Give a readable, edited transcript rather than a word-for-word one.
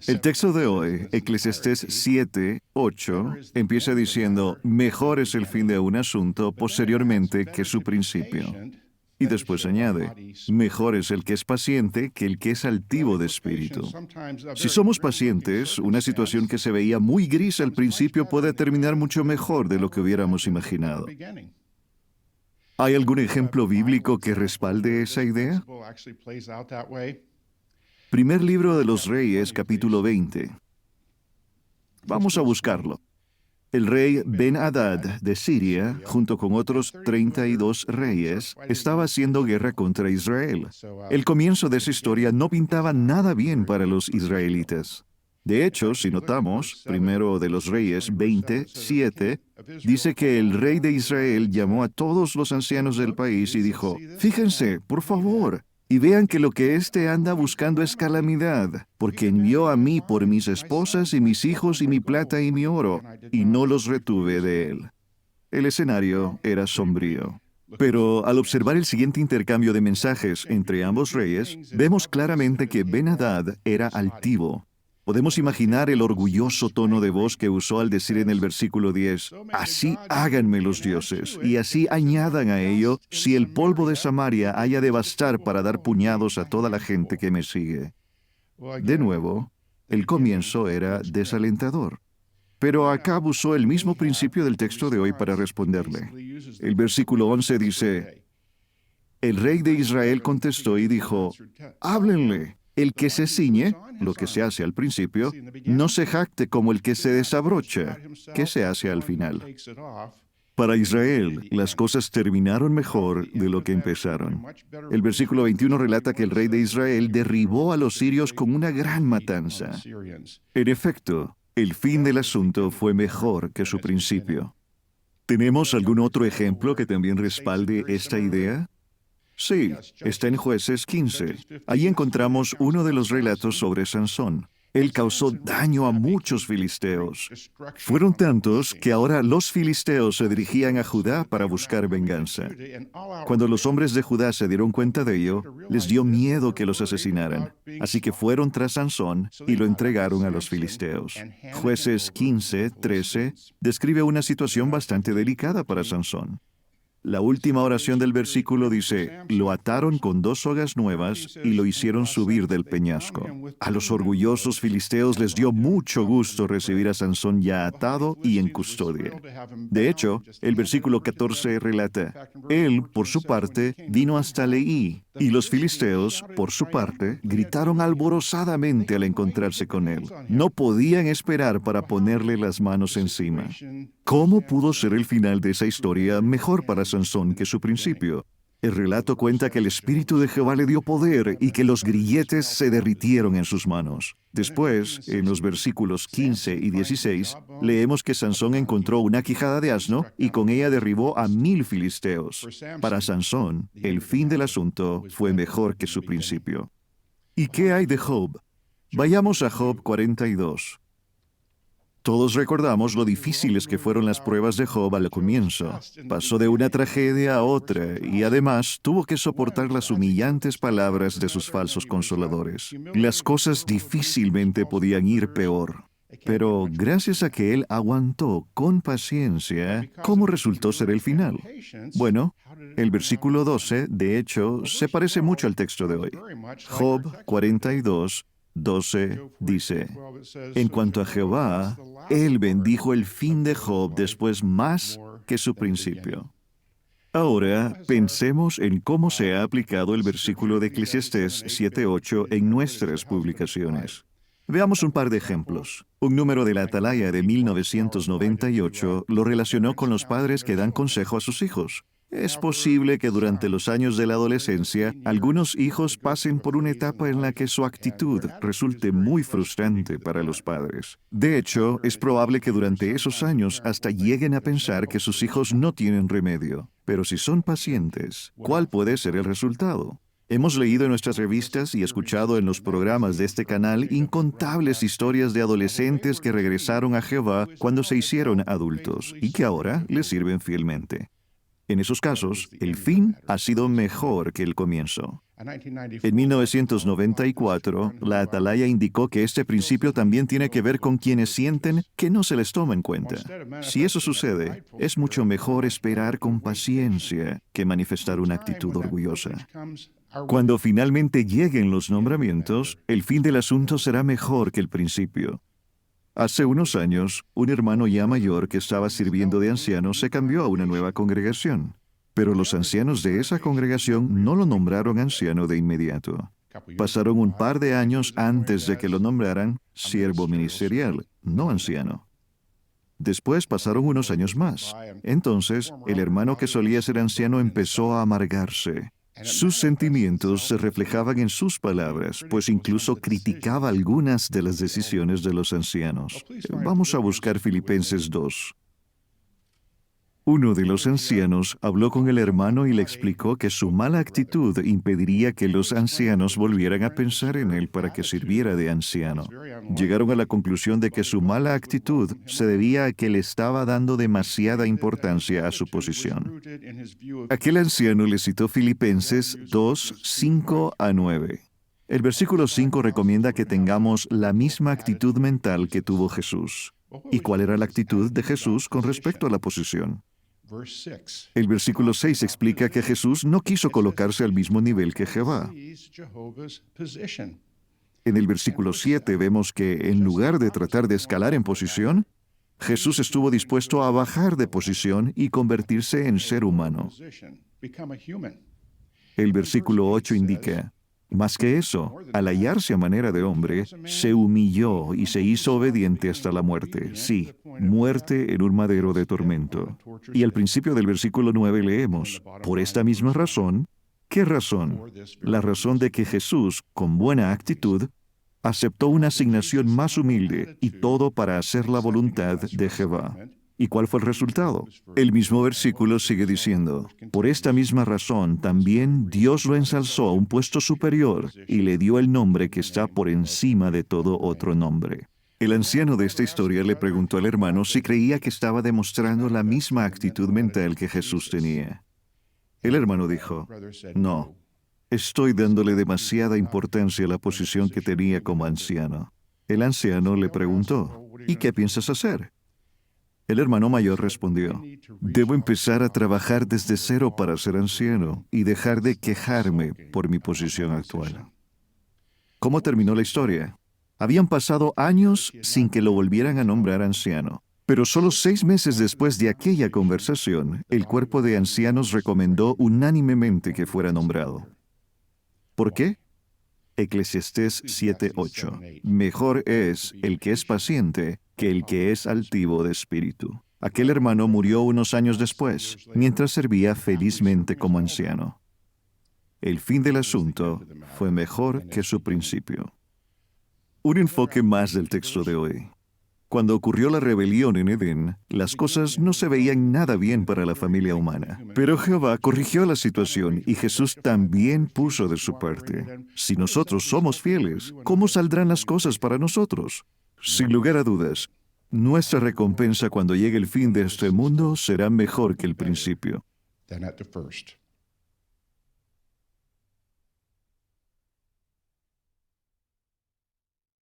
El texto de hoy, Eclesiastés 7:8, empieza diciendo, mejor es el fin de un asunto posteriormente que su principio. Y después añade, mejor es el que es paciente que el que es altivo de espíritu. Si somos pacientes, una situación que se veía muy gris al principio puede terminar mucho mejor de lo que hubiéramos imaginado. ¿Hay algún ejemplo bíblico que respalde esa idea? Primer libro de los Reyes, capítulo 20. Vamos a buscarlo. El rey Ben-Hadad de Siria, junto con otros 32 reyes, estaba haciendo guerra contra Israel. El comienzo de esa historia no pintaba nada bien para los israelitas. De hecho, si notamos, primero de los Reyes 20:7, dice que el rey de Israel llamó a todos los ancianos del país y dijo, fíjense, por favor, y vean que lo que éste anda buscando es calamidad, porque envió a mí por mis esposas y mis hijos y mi plata y mi oro, y no los retuve de él. El escenario era sombrío. Pero al observar el siguiente intercambio de mensajes entre ambos reyes, vemos claramente que Ben-Hadad era altivo. Podemos imaginar el orgulloso tono de voz que usó al decir en el versículo 10, así háganme los dioses, y así añadan a ello, si el polvo de Samaria haya de bastar para dar puñados a toda la gente que me sigue. De nuevo, el comienzo era desalentador. Pero Acab usó el mismo principio del texto de hoy para responderle. El versículo 11 dice, el rey de Israel contestó y dijo, háblenle. El que se ciñe, lo que se hace al principio, no se jacte como el que se desabrocha, que se hace al final. Para Israel, las cosas terminaron mejor de lo que empezaron. El versículo 21 relata que el rey de Israel derribó a los sirios con una gran matanza. En efecto, el fin del asunto fue mejor que su principio. ¿Tenemos algún otro ejemplo que también respalde esta idea? Sí, está en Jueces 15. Ahí encontramos uno de los relatos sobre Sansón. Él causó daño a muchos filisteos. Fueron tantos que ahora los filisteos se dirigían a Judá para buscar venganza. Cuando los hombres de Judá se dieron cuenta de ello, les dio miedo que los asesinaran. Así que fueron tras Sansón y lo entregaron a los filisteos. Jueces 15:13 describe una situación bastante delicada para Sansón. La última oración del versículo dice, lo ataron con 2 sogas nuevas y lo hicieron subir del peñasco. A los orgullosos filisteos les dio mucho gusto recibir a Sansón ya atado y en custodia. De hecho, el versículo 14 relata, él, por su parte, vino hasta Leí, y los filisteos, por su parte, gritaron alborozadamente al encontrarse con él. No podían esperar para ponerle las manos encima. ¿Cómo pudo ser el final de esa historia mejor para Sansón que su principio? El relato cuenta que el Espíritu de Jehová le dio poder y que los grilletes se derritieron en sus manos. Después, en los versículos 15 y 16, leemos que Sansón encontró una quijada de asno y con ella derribó a 1000 filisteos. Para Sansón, el fin del asunto fue mejor que su principio. ¿Y qué hay de Job? Vayamos a Job 42. Todos recordamos lo difíciles que fueron las pruebas de Job al comienzo. Pasó de una tragedia a otra y además tuvo que soportar las humillantes palabras de sus falsos consoladores. Las cosas difícilmente podían ir peor. Pero gracias a que él aguantó con paciencia, ¿cómo resultó ser el final? Bueno, el versículo 12, de hecho, se parece mucho al texto de hoy. Job 42:12 dice, en cuanto a Jehová, él bendijo el fin de Job después más que su principio. Ahora, pensemos en cómo se ha aplicado el versículo de Eclesiastés 7:8 en nuestras publicaciones. Veamos un par de ejemplos. Un número de la Atalaya de 1998 lo relacionó con los padres que dan consejo a sus hijos. Es posible que durante los años de la adolescencia, algunos hijos pasen por una etapa en la que su actitud resulte muy frustrante para los padres. De hecho, es probable que durante esos años hasta lleguen a pensar que sus hijos no tienen remedio. Pero si son pacientes, ¿cuál puede ser el resultado? Hemos leído en nuestras revistas y escuchado en los programas de este canal incontables historias de adolescentes que regresaron a Jehová cuando se hicieron adultos y que ahora les sirven fielmente. En esos casos, el fin ha sido mejor que el comienzo. En 1994, la Atalaya indicó que este principio también tiene que ver con quienes sienten que no se les toma en cuenta. Si eso sucede, es mucho mejor esperar con paciencia que manifestar una actitud orgullosa. Cuando finalmente lleguen los nombramientos, el fin del asunto será mejor que el principio. Hace unos años, un hermano ya mayor que estaba sirviendo de anciano se cambió a una nueva congregación. Pero los ancianos de esa congregación no lo nombraron anciano de inmediato. Pasaron un par de años antes de que lo nombraran siervo ministerial, no anciano. Después pasaron unos años más. Entonces, el hermano que solía ser anciano empezó a amargarse. Sus sentimientos se reflejaban en sus palabras, pues incluso criticaba algunas de las decisiones de los ancianos. Vamos a buscar Filipenses 2. Uno de los ancianos habló con el hermano y le explicó que su mala actitud impediría que los ancianos volvieran a pensar en él para que sirviera de anciano. Llegaron a la conclusión de que su mala actitud se debía a que le estaba dando demasiada importancia a su posición. Aquel anciano le citó Filipenses 2, 5 a 9. El versículo 5 recomienda que tengamos la misma actitud mental que tuvo Jesús. ¿Y cuál era la actitud de Jesús con respecto a la posición? El versículo 6 explica que Jesús no quiso colocarse al mismo nivel que Jehová. En el versículo 7 vemos que en lugar de tratar de escalar en posición, Jesús estuvo dispuesto a bajar de posición y convertirse en ser humano. El versículo 8 indica: más que eso, al hallarse a manera de hombre, se humilló y se hizo obediente hasta la muerte. Sí, muerte en un madero de tormento. Y al principio del versículo 9 leemos: por esta misma razón. ¿Qué razón? La razón de que Jesús, con buena actitud, aceptó una asignación más humilde y todo para hacer la voluntad de Jehová. ¿Y cuál fue el resultado? El mismo versículo sigue diciendo: por esta misma razón también Dios lo ensalzó a un puesto superior y le dio el nombre que está por encima de todo otro nombre. El anciano de esta historia le preguntó al hermano si creía que estaba demostrando la misma actitud mental que Jesús tenía. El hermano dijo: no, estoy dándole demasiada importancia a la posición que tenía como anciano. El anciano le preguntó: ¿y qué piensas hacer? El hermano mayor respondió: debo empezar a trabajar desde cero para ser anciano y dejar de quejarme por mi posición actual. ¿Cómo terminó la historia? Habían pasado años sin que lo volvieran a nombrar anciano, pero solo 6 meses después de aquella conversación, el cuerpo de ancianos recomendó unánimemente que fuera nombrado. ¿Por qué? Eclesiastés 7:8. Mejor es el que es paciente que el que es altivo de espíritu. Aquel hermano murió unos años después, mientras servía felizmente como anciano. El fin del asunto fue mejor que su principio. Un enfoque más del texto de hoy. Cuando ocurrió la rebelión en Edén, las cosas no se veían nada bien para la familia humana. Pero Jehová corrigió la situación y Jesús también puso de su parte. Si nosotros somos fieles, ¿cómo saldrán las cosas para nosotros? Sin lugar a dudas, nuestra recompensa cuando llegue el fin de este mundo será mejor que el principio.